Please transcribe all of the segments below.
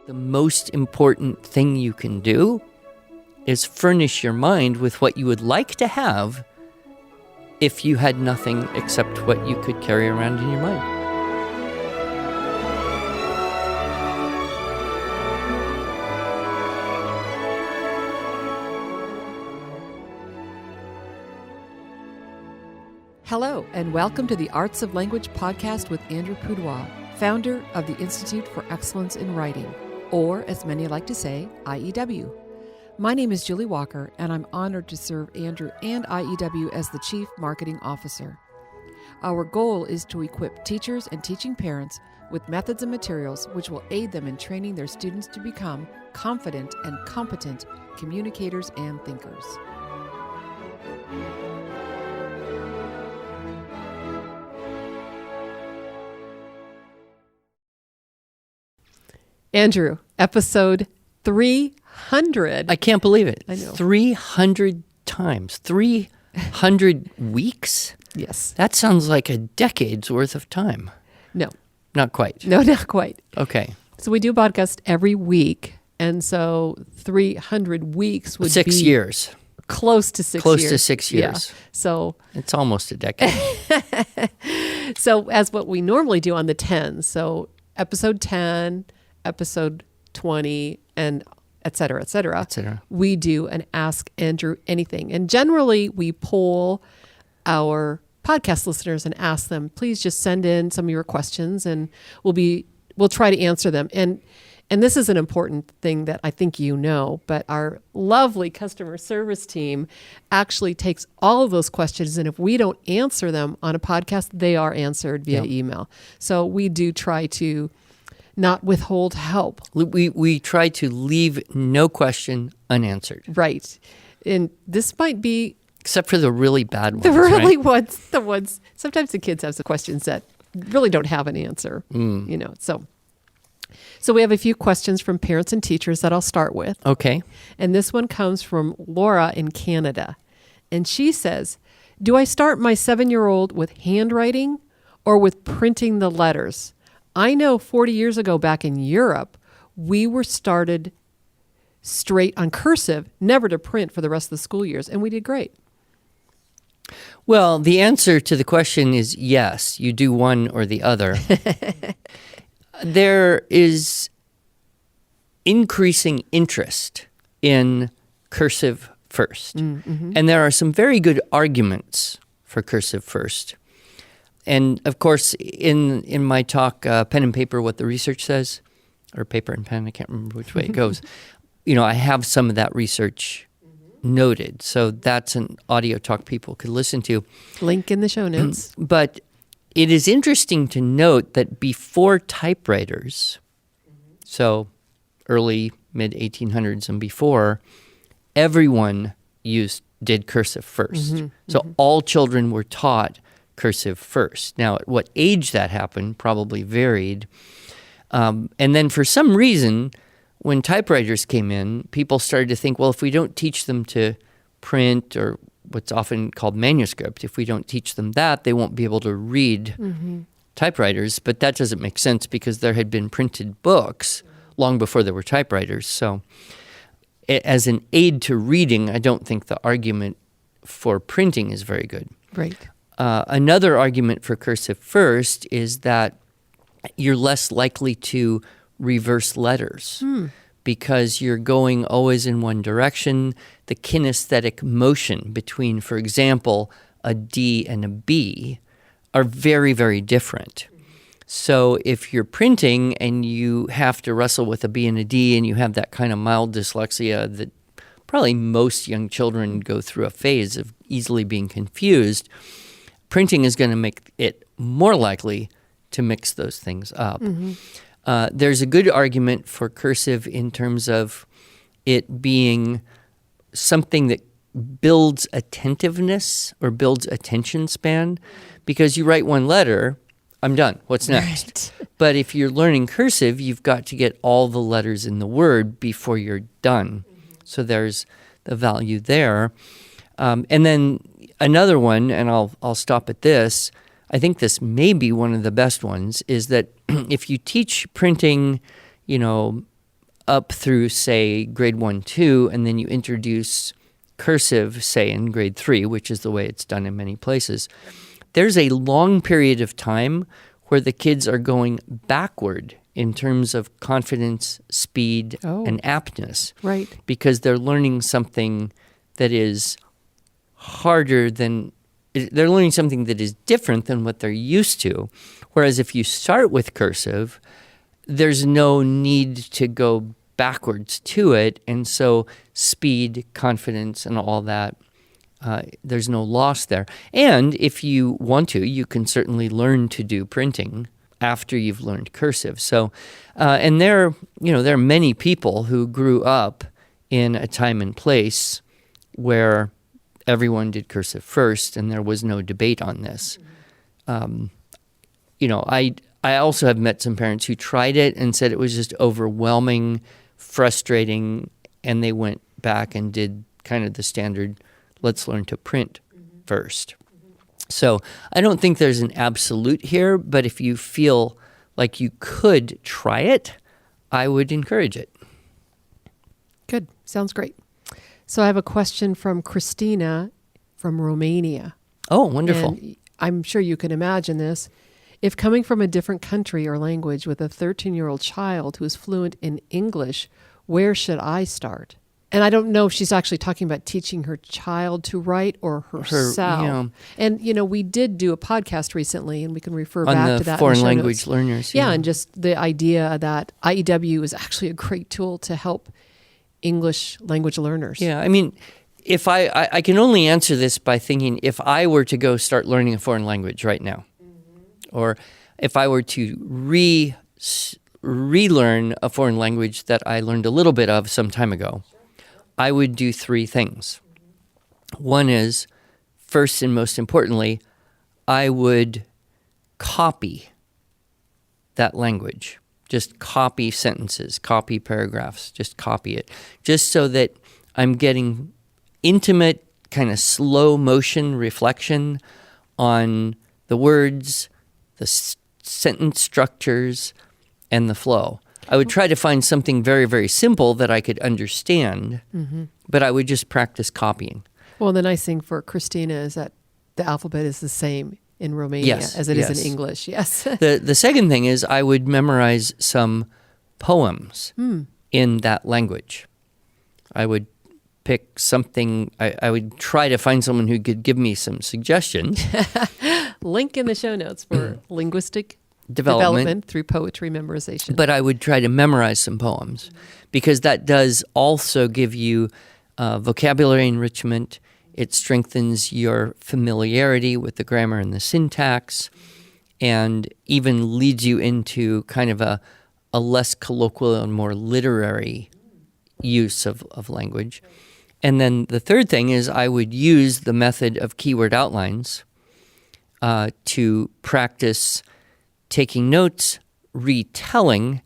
The most important thing you can do is furnish your mind with what you would like to have if you had nothing except what you could carry around in your mind. Hello, and welcome to the Arts of Language podcast with Andrew Pudewa, founder of the Institute for Excellence in Writing, or as many like to say, IEW. My name is Julie Walker, and I'm honored to serve Andrew and IEW as the Chief Marketing Officer. Our goal is to equip teachers and teaching parents with methods and materials which will aid them in training their students to become confident and competent communicators and thinkers. Andrew, episode 300. I can't believe it. I know. 300 times. 300 weeks? Yes. That sounds like a decade's worth of time. No. Not quite. No, not quite. Okay. So we do a podcast every week, and so 300 weeks would 6 be years. Close to 6 years. Close to 6 years. Yeah. So it's almost a decade. So as what we normally do on the 10s, so episode 10, episode 20, and et cetera, we do an Ask Andrew Anything. And generally, we poll our podcast listeners and ask them, please just send in some of your questions, and we'll try to answer them. And this is an important thing that I think you know, but our lovely customer service team actually takes all of those questions, and if we don't answer them on a podcast, they are answered via email. So we do try to not withhold help. We try to leave no question unanswered. Right. And this might be... Except for the really bad ones, the really right? ones, the ones... Sometimes the kids have some questions that really don't have an answer, you know, So we have a few questions from parents and teachers that I'll start with. Okay. And this one comes from Laura in Canada. And she says, do I start my 7-year-old with handwriting or with printing the letters? I know 40 years ago back in Europe, we were started straight on cursive, never to print for the rest of the school years, and we did great. Well, the answer to the question is yes, you do one or the other. There is increasing interest in cursive first, and there are some very good arguments for cursive first. And of course, in my talk, Pen and Paper, What the Research Says, or Paper and Pen, I can't remember which way it goes, I have some of that research noted. So that's an audio talk people could listen to. Link in the show notes. But it is interesting to note that before typewriters, so early, mid-1800s and before, everyone did cursive first. So all children were taught cursive first. Now, at what age that happened probably varied. And then for some reason, when typewriters came in, people started to think, well, if we don't teach them to print or what's often called manuscript, if we don't teach them that, they won't be able to read typewriters. But that doesn't make sense because there had been printed books long before there were typewriters. So as an aid to reading, I don't think the argument for printing is very good. Right. Another argument for cursive first is that you're less likely to reverse letters because you're going always in one direction. The kinesthetic motion between, for example, a D and a B are very, very different. So if you're printing and you have to wrestle with a B and a D and you have that kind of mild dyslexia that probably most young children go through a phase of easily being confused, printing is going to make it more likely to mix those things up. There's a good argument for cursive in terms of it being something that builds attentiveness or builds attention span, because you write one letter, I'm done. What's next? Right. But if you're learning cursive, you've got to get all the letters in the word before you're done. So there's the value there. And then another one, and I'll stop at this, I think this may be one of the best ones, is that if you teach printing, up through, say, grade 1, 2, and then you introduce cursive, say, in grade 3, which is the way it's done in many places, there's a long period of time where the kids are going backward in terms of confidence, speed, and aptness. Right. Because they're learning something that is they're learning something that is different than what they're used to. Whereas if you start with cursive, there's no need to go backwards to it. And so speed, confidence, and all that, there's no loss there. And if you want to, you can certainly learn to do printing after you've learned cursive. So, and there are many people who grew up in a time and place where everyone did cursive first, and there was no debate on this. I also have met some parents who tried it and said it was just overwhelming, frustrating, and they went back and did kind of the standard, let's learn to print first. So I don't think there's an absolute here, but if you feel like you could try it, I would encourage it. Good. Sounds great. So I have a question from Christina from Romania. Oh, wonderful. And I'm sure you can imagine this. If coming from a different country or language with a 13-year-old child who is fluent in English, where should I start? And I don't know if she's actually talking about teaching her child to write or herself. And, we did do a podcast recently, and we can refer back to that. On the foreign language learners. Yeah, and just the idea that IEW is actually a great tool to help English language learners. Yeah, I mean, if I can only answer this by thinking if I were to go start learning a foreign language right now, or if I were to relearn a foreign language that I learned a little bit of some time ago, I would do 3 things. One is, first and most importantly, I would copy that language. Just copy sentences, copy paragraphs, just copy it. Just so that I'm getting intimate, kind of slow motion reflection on the words, the sentence structures, and the flow. I would try to find something very, very simple that I could understand, but I would just practice copying. Well, the nice thing for Christina is that the alphabet is the same in Romania as it is in English. Yes. The second thing is I would memorize some poems in that language. I would pick something. I would try to find someone who could give me some suggestions. Link in the show notes for linguistic development through poetry memorization. But I would try to memorize some poems because that does also give you vocabulary enrichment. It strengthens your familiarity with the grammar and the syntax, and even leads you into kind of a less colloquial and more literary use of language. And then the third thing is I would use the method of keyword outlines to practice taking notes, retelling,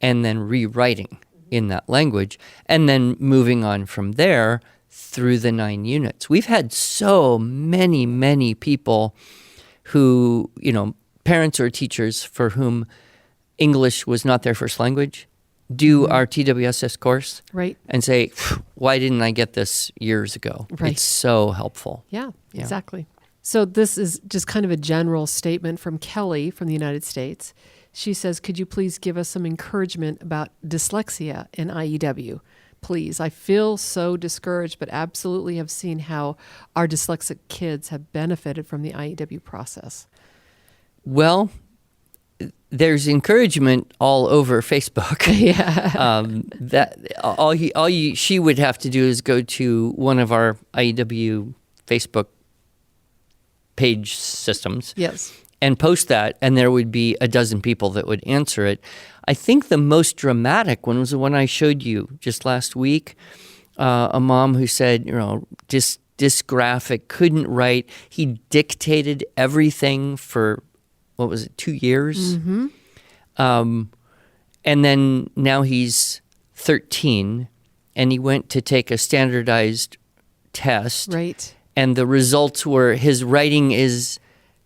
and then rewriting in that language, and then moving on from there through the 9 units. We've had so many people who, parents or teachers for whom English was not their first language, do our TWSS course, right, and say, why didn't I get this years ago? Right. It's so helpful. Yeah, exactly. So this is just kind of a general statement from Kelly from the United States. She says, could you please give us some encouragement about dyslexia in IEW? Please. I feel so discouraged, but absolutely have seen how our dyslexic kids have benefited from the IEW process. Well, there's encouragement all over Facebook. Yeah. She would have to do is go to one of our IEW Facebook page systems. Yes. And post that, and there would be a dozen people that would answer it. I think the most dramatic one was the one I showed you just last week. A mom who said, dysgraphic, couldn't write. He dictated everything for, 2 years? Mm-hmm. And then now he's 13, and he went to take a standardized test. Right. And the results were his writing is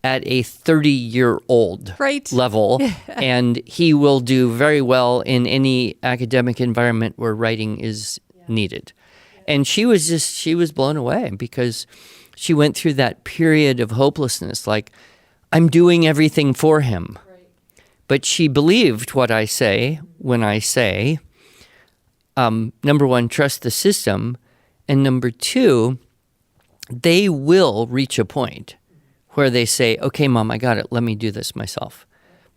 at a 30-year-old right. level, and he will do very well in any academic environment where writing is needed. And she was blown away because she went through that period of hopelessness, like, I'm doing everything for him. Right. But she believed what I say when I say, number one, trust the system, and number two, they will reach a point where they say, okay, Mom, I got it. Let me do this myself.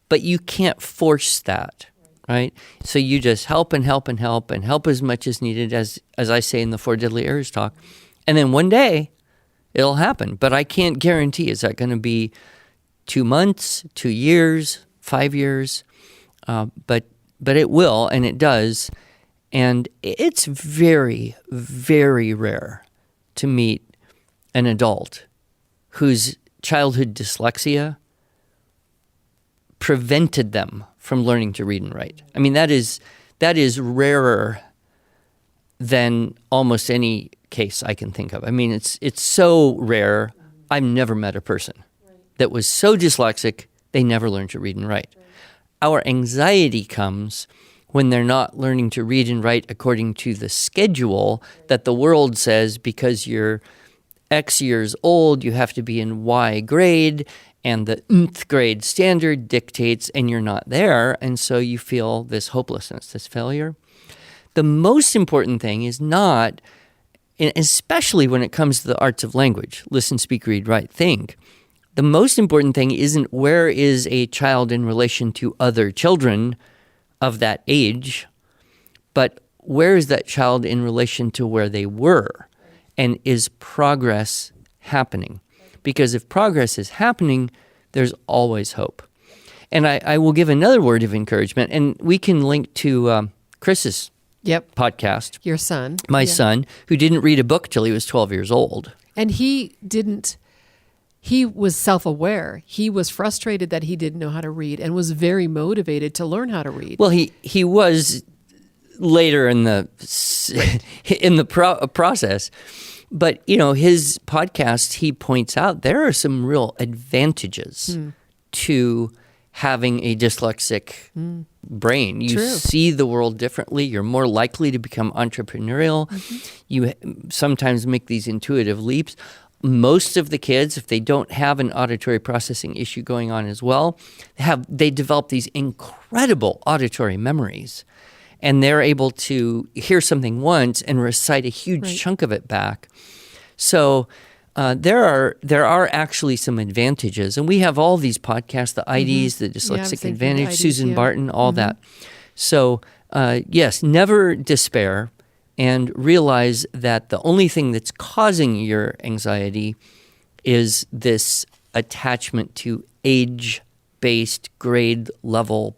But you can't force that, right? So you just help and help and help and help as much as needed, as I say in the 4 Deadly Errors talk. And then one day it'll happen. But I can't guarantee, is that going to be 2 months, 2 years, 5 years? But it will, and it does. And it's very, very rare to meet an adult whose childhood dyslexia prevented them from learning to read and write. I mean, that is rarer than almost any case I can think of. I mean, it's so rare. I've never met a person that was so dyslexic they never learned to read and write. Our anxiety comes when they're not learning to read and write according to the schedule that the world says, because you're X years old, you have to be in Y grade, and the nth grade standard dictates, and you're not there, and so you feel this hopelessness, this failure. The most important thing is not, especially when it comes to the arts of language, listen, speak, read, write, think, the most important thing isn't where is a child in relation to other children of that age, but where is that child in relation to where they were? And is progress happening? Because if progress is happening, there's always hope. And I will give another word of encouragement, and we can link to Chris's podcast. Your son. My son, who didn't read a book till he was 12 years old. And he was self-aware. He was frustrated that he didn't know how to read and was very motivated to learn how to read. Well, he was later in the process. But, his podcast, he points out there are some real advantages to having a dyslexic brain. You see the world differently. You're more likely to become entrepreneurial. You sometimes make these intuitive leaps. Most of the kids, if they don't have an auditory processing issue going on as well, they develop these incredible auditory memories. And they're able to hear something once and recite a huge chunk of it back. So there are actually some advantages. And we have all these podcasts, the IDs, the Dyslexic Advantage, IDs, Susan Barton, all that. So yes, never despair, and realize that the only thing that's causing your anxiety is this attachment to age-based grade level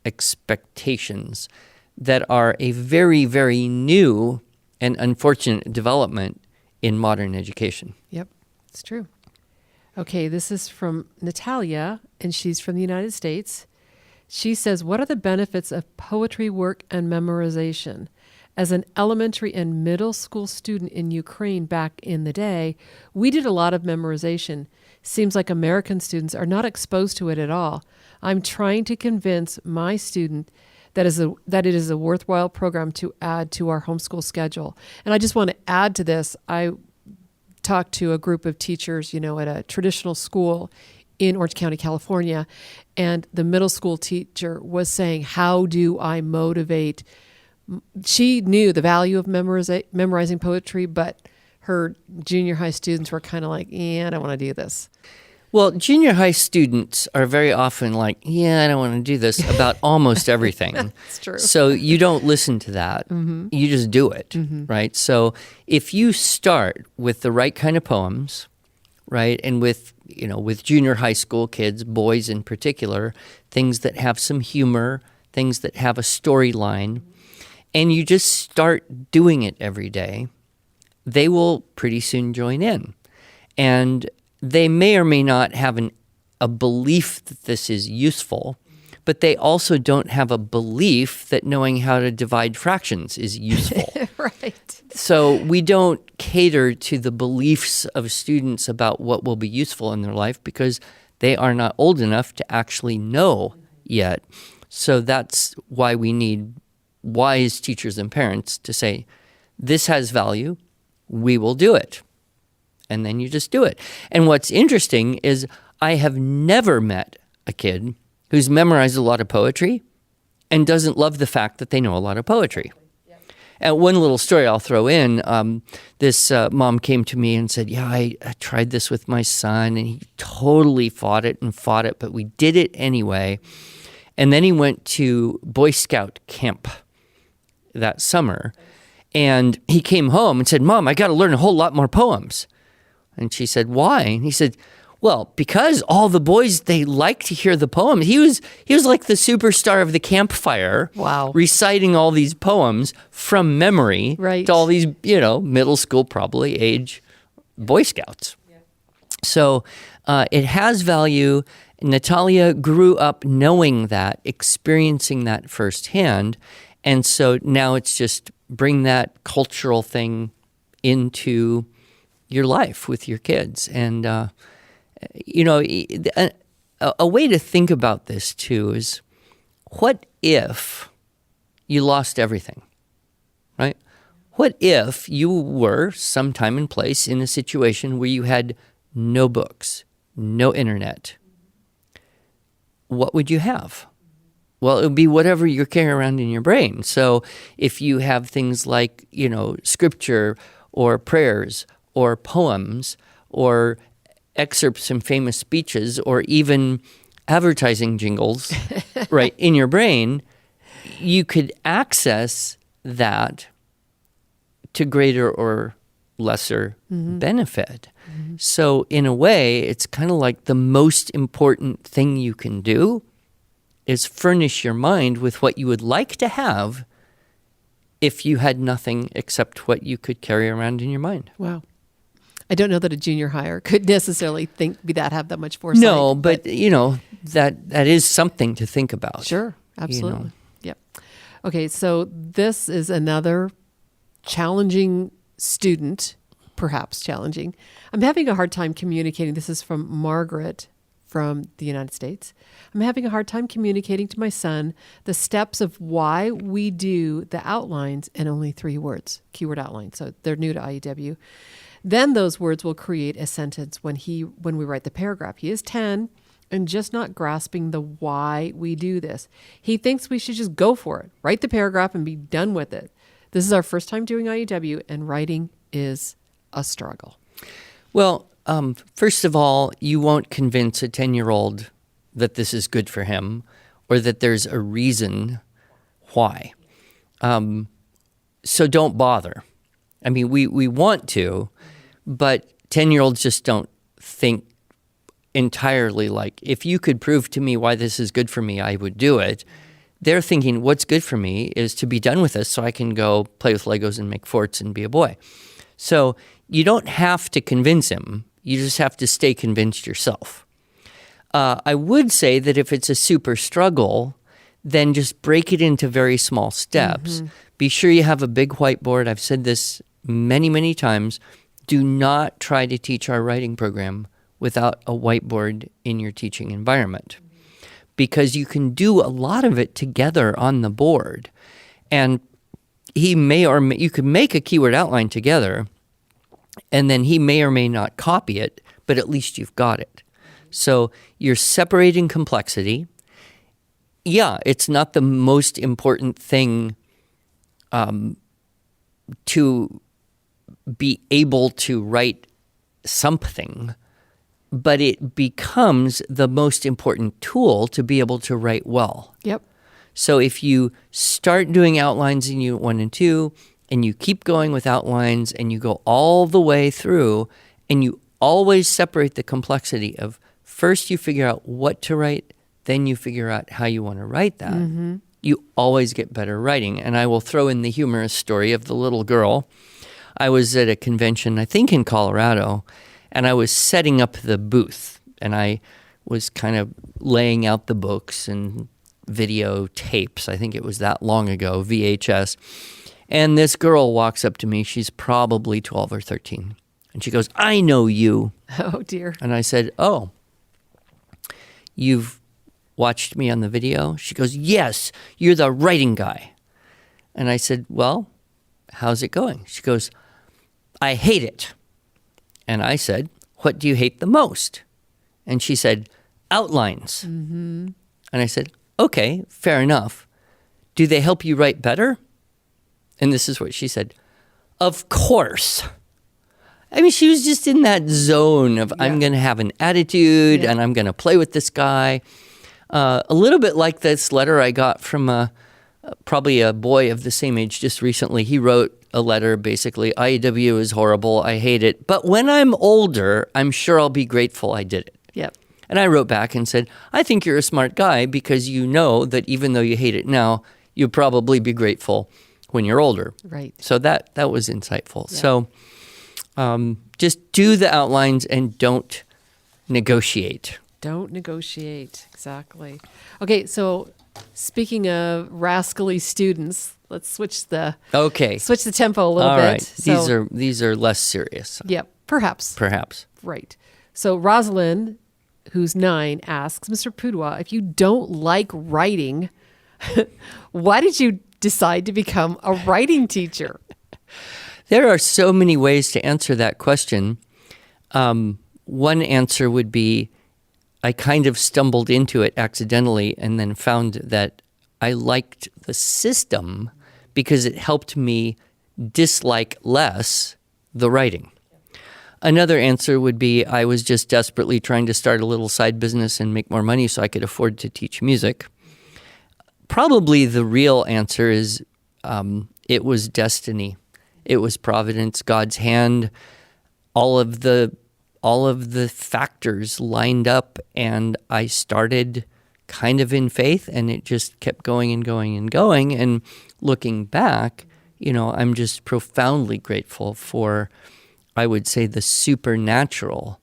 expectations that are a very, very new and unfortunate development in modern education. Yep, it's true. Okay, this is from Natalia, and she's from the United States. She says, what are the benefits of poetry work and memorization? As an elementary and middle school student in Ukraine back in the day, we did a lot of memorization. Seems like American students are not exposed to it at all. I'm trying to convince my student that it is a worthwhile program to add to our homeschool schedule. And I just want to add to this. I talked to a group of teachers, at a traditional school in Orange County, California, and the middle school teacher was saying, how do I motivate? She knew the value of memorizing poetry, but her junior high students were kind of like, I don't want to do this. Well, junior high students are very often like, I don't want to do this about almost everything. That's true. So you don't listen to that. You just do it, right? So if you start with the right kind of poems, right, and with junior high school kids, boys in particular, things that have some humor, things that have a storyline, and you just start doing it every day, they will pretty soon join in. And they may or may not have a belief that this is useful, but they also don't have a belief that knowing how to divide fractions is useful. Right. So we don't cater to the beliefs of students about what will be useful in their life because They are not old enough to actually know yet. So that's why we need wise teachers and parents to say, this has value, we will do it. And then you just do it. And what's interesting is I have never met a kid who's memorized a lot of poetry and doesn't love the fact that they know a lot of poetry. And one little story I'll throw in, this mom came to me and said, yeah, I tried this with my son, and he totally fought it, but we did it anyway. And then he went to Boy Scout camp that summer, and he came home and said, Mom, I got to learn a whole lot more poems. And she said, why? And he said, well, because all the boys, they like to hear the poem. He was like the superstar of the campfire. Wow. Reciting all these poems from memory to all these, middle school probably age Boy Scouts. Yeah. So it has value. Natalia grew up knowing that, experiencing that firsthand. And so now it's just bring that cultural thing into your life with your kids. And, a way to think about this too is, what if you lost everything, right? What if you were sometime in place in a situation where you had no books, no internet? What would you have? Well, it would be whatever you're carrying around in your brain. So if you have things like, scripture or prayers or poems or excerpts from famous speeches or even advertising jingles, right, in your brain, you could access that to greater or lesser benefit. Mm-hmm. So in a way, it's kind of like the most important thing you can do is furnish your mind with what you would like to have if you had nothing except what you could carry around in your mind. Wow. I don't know that a junior higher could necessarily have that much foresight. No, but that is something to think about. Sure, absolutely. Yep. Okay, so this is another challenging student, perhaps challenging. I'm having a hard time communicating. This is from Margaret from the United States. I'm having a hard time communicating to my son the steps of why we do the outlines in only 3 words, keyword outline. So they're new to IEW. Then those words will create a sentence when we write the paragraph. He is 10 and just not grasping the why we do this. He thinks we should just go for it, write the paragraph and be done with it. This is our first time doing IEW, and writing is a struggle. Well, first of all, you won't convince a 10-year-old that this is good for him or that there's a reason why. So don't bother. I mean, we want to, but 10-year-olds just don't think entirely like, if you could prove to me why this is good for me, I would do it. They're thinking, what's good for me is to be done with this so I can go play with Legos and make forts and be a boy. So you don't have to convince him. You just have to stay convinced yourself. I would say that if it's a super struggle, then just break it into very small steps. Mm-hmm. Be sure you have a big whiteboard. I've said this many, many times. Do not try to teach our writing program without a whiteboard in your teaching environment, because you can do a lot of it together on the board. And you could make a keyword outline together, and then he may or may not copy it, but at least you've got it. So you're separating complexity. Yeah, it's not the most important thing to be able to write something, but it becomes the most important tool to be able to write well. Yep. So if you start doing outlines in Unit 1 and 2, and you keep going with outlines, and you go all the way through, and you always separate the complexity of, first you figure out what to write, then you figure out how you want to write that, you always get better writing. And I will throw in the humorous story of the little girl. I was at a convention, I think in Colorado, and I was setting up the booth, and I was kind of laying out the books and videotapes. I think it was that long ago, VHS. And this girl walks up to me. She's probably 12 or 13. And she goes, "I know you." Oh, dear. And I said, "Oh, you've watched me on the video? She goes, yes, you're the writing guy. And I said, well, how's it going? She goes, I hate it. And I said, what do you hate the most? And she said, outlines. Mm-hmm. And I said, okay, fair enough. Do they help you write better? And this is what she said, of course. I mean, she was just in that zone of, I'm going to have an attitude and I'm going to play with this guy. A little bit like this letter I got from probably a boy of the same age just recently. He wrote a letter basically, IEW is horrible, I hate it, but when I'm older, I'm sure I'll be grateful I did it. Yep. And I wrote back and said, I think you're a smart guy because you know that even though you hate it now, you'll probably be grateful when you're older. Right. So that was insightful. Yeah. So just do the outlines and don't negotiate. Don't negotiate. Exactly. Okay, so speaking of rascally students, let's switch the tempo a little bit. All right. So, these are less serious. Yep, perhaps. Right. So Rosalind, who's 9, asks, Mr. Pudewa, if you don't like writing, why did you decide to become a writing teacher? There are so many ways to answer that question. One answer would be I kind of stumbled into it accidentally and then found that I liked the system because it helped me dislike less the writing. Another answer would be I was just desperately trying to start a little side business and make more money so I could afford to teach music. Probably the real answer is it was destiny. It was providence, God's hand. All of the factors lined up, and I started kind of in faith, and it just kept going and going and going. And looking back, I'm just profoundly grateful for, I would say, the supernatural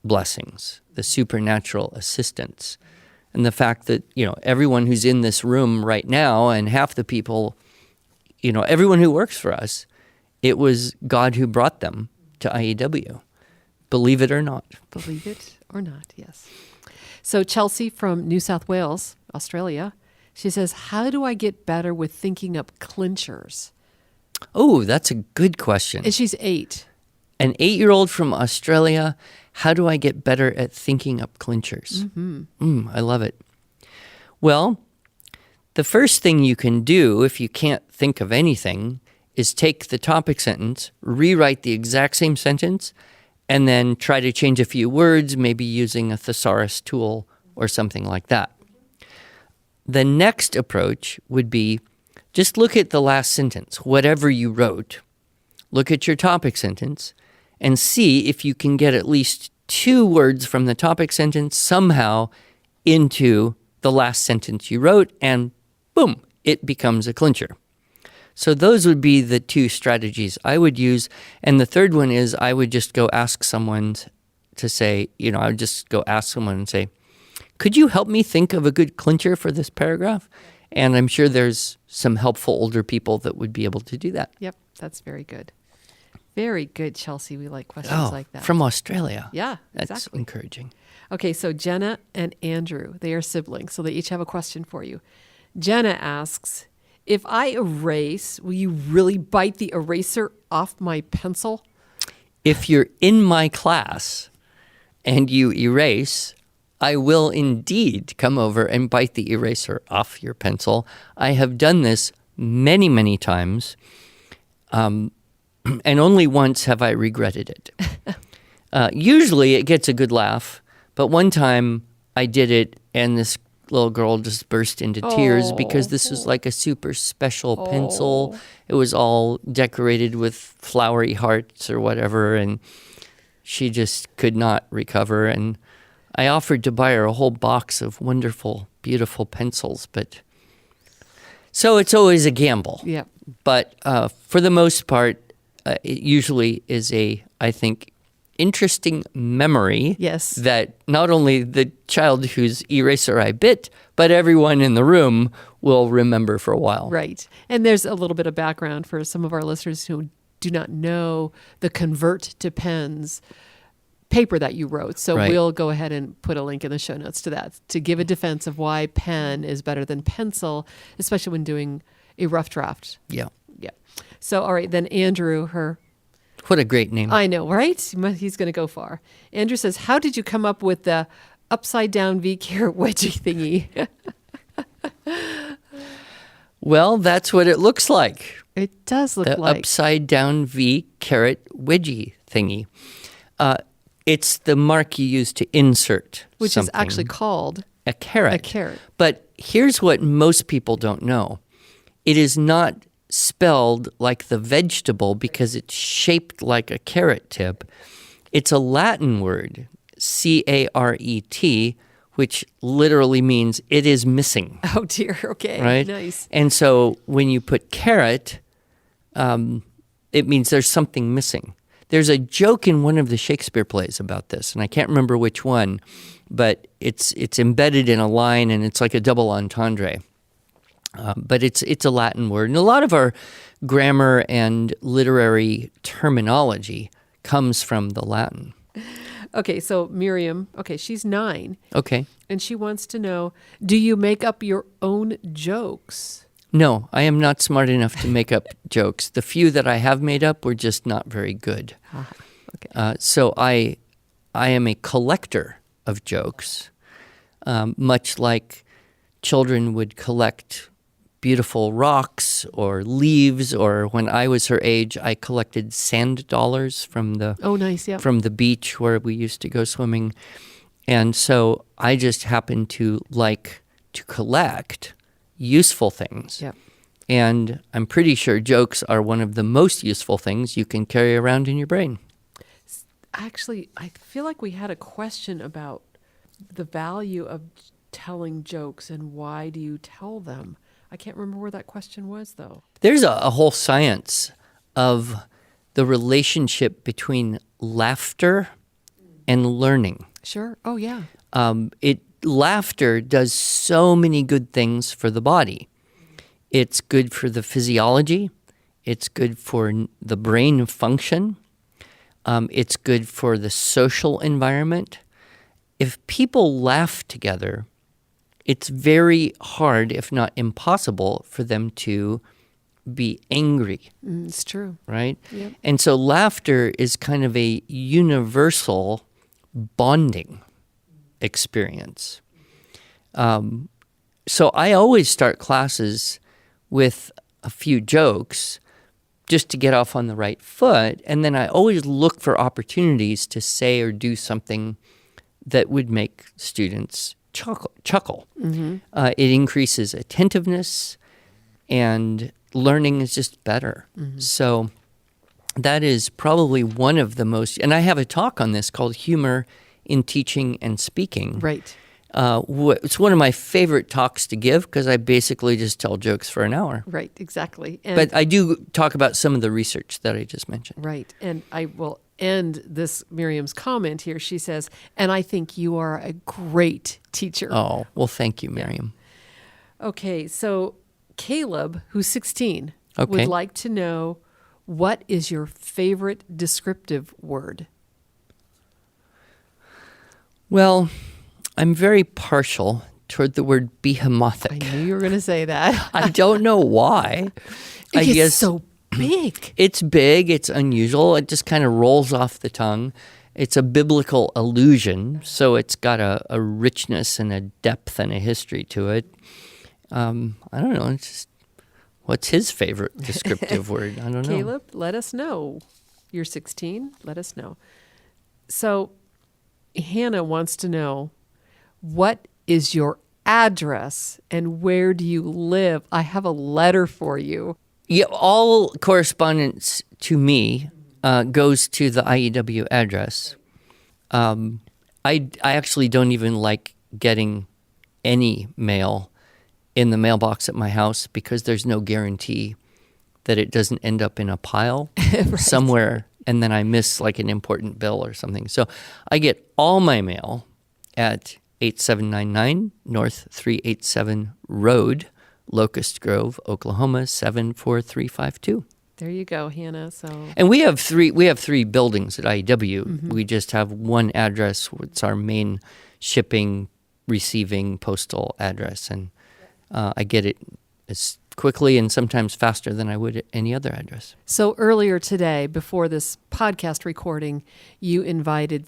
blessings, the supernatural assistance, and the fact that, everyone who's in this room right now and half the people, everyone who works for us, it was God who brought them to IEW. Believe it or not. Believe it or not, yes. So Chelsea from New South Wales, Australia, she says, how do I get better with thinking up clinchers? Oh, that's a good question. And she's 8. An 8-year-old from Australia, how do I get better at thinking up clinchers? Mm-hmm. I love it. Well, the first thing you can do if you can't think of anything is take the topic sentence, rewrite the exact same sentence, and then try to change a few words, maybe using a thesaurus tool or something like that. The next approach would be just look at the last sentence, whatever you wrote. Look at your topic sentence and see if you can get at least 2 words from the topic sentence somehow into the last sentence you wrote, and boom, it becomes a clincher. So those would be the 2 strategies I would use. And the third one is I would just go ask someone to say, I would just go ask someone and say, could you help me think of a good clincher for this paragraph? And I'm sure there's some helpful older people that would be able to do that. Yep, that's very good. Very good, Chelsea. We like questions like that. From Australia. Yeah, that's exactly. encouraging. Okay, so Jenna and Andrew, they are siblings, so they each have a question for you. Jenna asks, if I erase, will you really bite the eraser off my pencil? If you're in my class and you erase, I will indeed come over and bite the eraser off your pencil. I have done this many, many times, and only once have I regretted it. Usually it gets a good laugh, but one time I did it and this little girl just burst into tears because this was like a super special pencil. It was all decorated with flowery hearts or whatever, and she just could not recover. And I offered to buy her a whole box of wonderful, beautiful pencils, but so it's always a gamble. Yeah. But for the most part, it usually is I think, interesting memory. Yes. That not only the child whose eraser I bit, but everyone in the room will remember for a while. Right. And there's a little bit of background for some of our listeners who do not know the convert to pens. paper that you wrote. So Right. we'll go ahead and put a link in the show notes to that to give a defense of why pen is better than pencil, especially when doing a rough draft. Yeah. Yeah. So, all right, then Andrew, What a great name. I know, right? He's going to go far. Andrew says, how did you come up with the upside down V carrot wedgie thingy? Well, that's what it looks like. It does look The like. upside down V carrot wedgie thingy. It's the mark you use to insert Which something. is actually called a carrot. a carrot. But here's what most people don't know. It is not spelled like the vegetable because it's shaped like a carrot tip. It's a Latin word, C-A-R-E-T, which literally means it is missing. Oh, dear. Okay. Right? Nice. And so when you put carrot, it means there's something missing. There's a joke in one of the Shakespeare plays about this, and I can't remember which one, but it's embedded in a line, and it's like a double entendre. But it's a Latin word. And a lot of our grammar and literary terminology comes from the Latin. Okay, so Miriam, she's 9. Okay. And she wants to know, do you make up your own jokes? No, I am not smart enough to make up jokes. The few that I have made up were just not very good. Okay. So I am a collector of jokes, much like children would collect beautiful rocks or leaves, or when I was her age, I collected sand dollars from the Oh, nice, yeah. from the beach where we used to go swimming. And so I just happen to like to collect useful things. Yep. And I'm pretty sure jokes are one of the most useful things you can carry around in your brain. Actually, I feel like we had a question about the value of telling jokes and why do you tell them? I can't remember where that question was, though. There's a whole science of the relationship between laughter and learning. Sure. Oh, yeah. Laughter does so many good things for the body. It's good for the physiology. It's good for the brain function. It's good for the social environment. If people laugh together, it's very hard, if not impossible, for them to be angry. It's true. Right? Yep. And so laughter is kind of a universal bonding experience. So I always start classes with a few jokes just to get off on the right foot. And then I always look for opportunities to say or do something that would make students chuckle. Mm-hmm. It increases attentiveness, and learning is just better. Mm-hmm. So that is probably one of the most, and I have a talk on this called Humor in Teaching and Speaking. Right. It's one of my favorite talks to give because I basically just tell jokes for an hour. Right, exactly. And But I do talk about some of the research that I just mentioned. right. And I will end this Miriam's comment here. She says, and I think you are a great teacher. Oh, well, thank you, Miriam. Okay, so Caleb, who's 16, Okay. would like to know, what is your favorite descriptive word? Well, I'm very partial toward the word I behemothing. knew you were going to say that. I don't know why. I It's guess so big. it's big, it's unusual, it just kind of rolls off the tongue. It's a biblical allusion, so it's got a richness and a depth and a history to it. I don't know, it's just, what's his favorite descriptive word? I don't know. Caleb, let us know. You're 16. Let us know. So Hannah wants to know, what is your address and where do you live? I have a letter for you. Yeah, all correspondence to me goes to the IEW address. I actually don't even like getting any mail in the mailbox at my house because there's no guarantee that it doesn't end up in a pile somewhere and then I miss like an important bill or something. So I get all my mail at 8799 North 387 Road, Locust Grove, Oklahoma 74352. There you go, Hannah. So, and we have three buildings at IEW. We just have one address. It's our main shipping, receiving, postal address, and I get it as quickly and sometimes faster than I would at any other address. So earlier today, before this podcast recording, you invited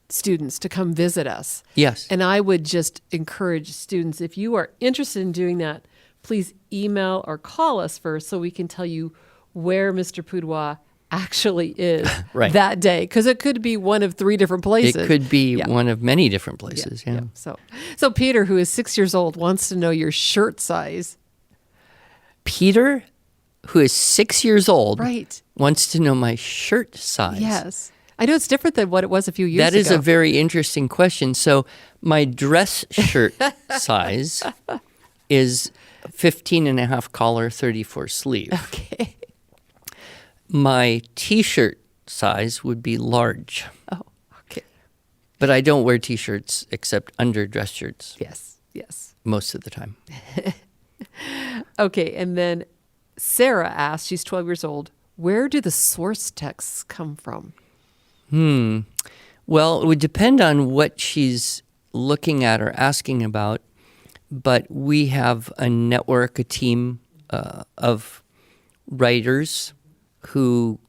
students to come visit us. Yes. And I would just encourage students, if you are interested in doing that, please email or call us first so we can tell you where Mr. Pudewa actually is right. that day. Because it could be one of 3 different places. It could be one of many different places, yeah. So Peter, who is 6 years old, wants to know your shirt size. Peter, who is 6 years old, right. wants to know my shirt size. Yes. I know it's different than what it was a few years ago. That is a very interesting question. So my dress shirt size is 15 and a half collar, 34 sleeve. Okay. My T-shirt size would be large. Oh, okay. But I don't wear T-shirts except under dress shirts. Yes. Most of the time. Okay, and then Sarah asked, she's 12 years old, where do the source texts come from? Well, it would depend on what she's looking at or asking about, but we have a network, a team of writers who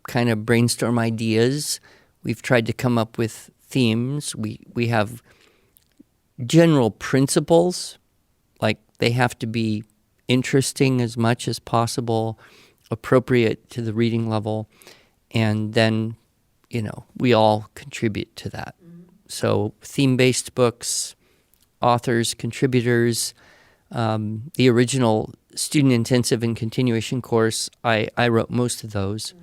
kind of brainstorm ideas. We've tried to come up with themes. We have general principles, like they have to be interesting as much as possible, appropriate to the reading level, and then, we all contribute to that. So theme-based books, authors, contributors, the original student intensive and continuation course, I wrote most of those.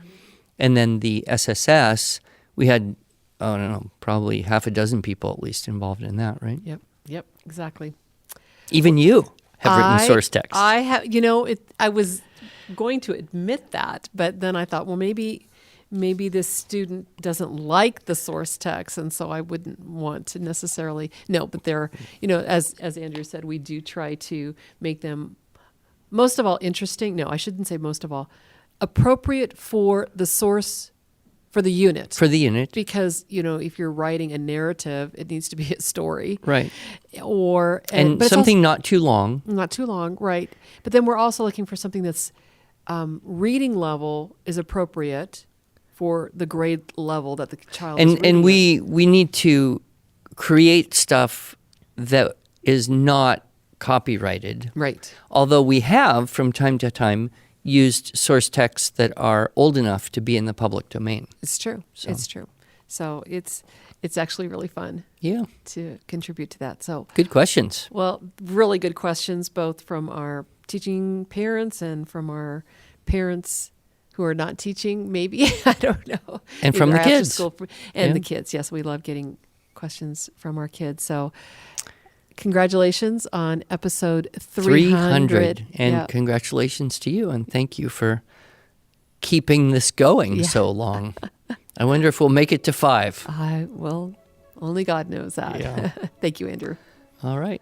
And then the SSS, we had, I don't know, probably half a dozen people at least involved in that, right? Yep, exactly. Even you have written source text. I have, I was going to admit that, but then I thought, well, maybe this student doesn't like the source text, and so I wouldn't want to necessarily. No, but they're, as Andrew said, we do try to make them most of all interesting. No, I shouldn't say most of all. Appropriate for the source, for the unit. For the unit. Because, if you're writing a narrative, it needs to be a story. Right. And something not too long. Not too long, right. But then we're also looking for something that's reading level is appropriate for the grade level that the child is reading. And we need to create stuff that is not copyrighted. Right. Although we have, from time to time, used source texts that are old enough to be in the public domain. It's true. So. It's true. So it's actually really fun. Yeah. To contribute to that. So good questions. Well, really good questions, both from our teaching parents and from our parents who are not teaching, maybe. I don't know. And from the kids. The kids. Yes, we love getting questions from our kids. So congratulations on episode 300. And congratulations to you. And thank you for keeping this going so long. I wonder if we'll make it to 5. Well, only God knows that. Yeah. Thank you, Andrew. All right.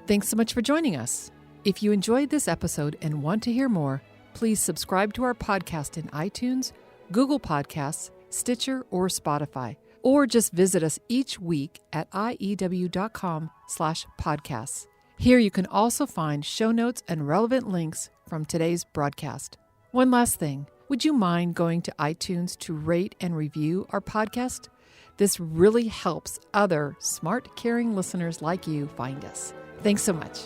Thanks so much for joining us. If you enjoyed this episode and want to hear more, please subscribe to our podcast in iTunes, Google Podcasts, Stitcher, or Spotify, or just visit us each week at iew.com/podcasts. Here you can also find show notes and relevant links from today's broadcast. One last thing, would you mind going to iTunes to rate and review our podcast? This really helps other smart, caring listeners like you find us. Thanks so much.